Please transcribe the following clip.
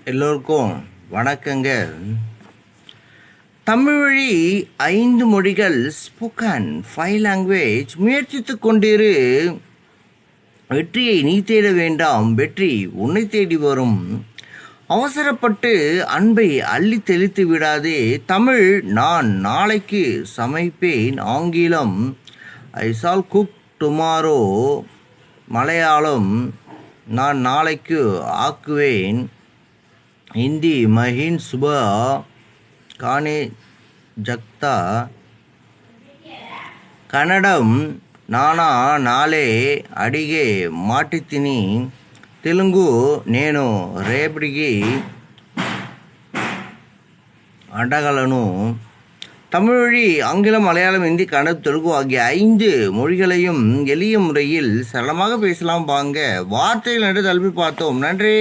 எல்லோருக்கும் வணக்கங்க. தமிழ் வழி 5 மொழிகள் ஸ்போக்கன் 5 லாங்குவேஜ் முயற்சித்துக் கொண்டிரு. வெற்றியை நீ தேட வேண்டாம், வெற்றி உன்னை தேடி வரும். அவசரப்பட்டு அன்பை அள்ளி தெளித்து விடாதே. தமிழ் நான் நாளைக்கு சமைப்பேன். ஆங்கிலம் I shall cook tomorrow. Malayalam நான் நாளைக்கு ஆக்குவேன். हिंदी महीन सुबह खाने जगता. कन्नडम नाना नाले अडिगे माटितिनी. तेलुगु नेनु रेपडिगी अडगलनु. தமிழ் வழி ஆங்கிலம், மலையாளம், ஹிந்தி, கன்னடம், தெலுங்கு ஆகிய 5 மொழிகளையும் எளிய முறையில் சரளமாக பேசலாம் வாங்க. வார்த்தைகள் என்று தழுவி பார்த்தோம். நன்றி.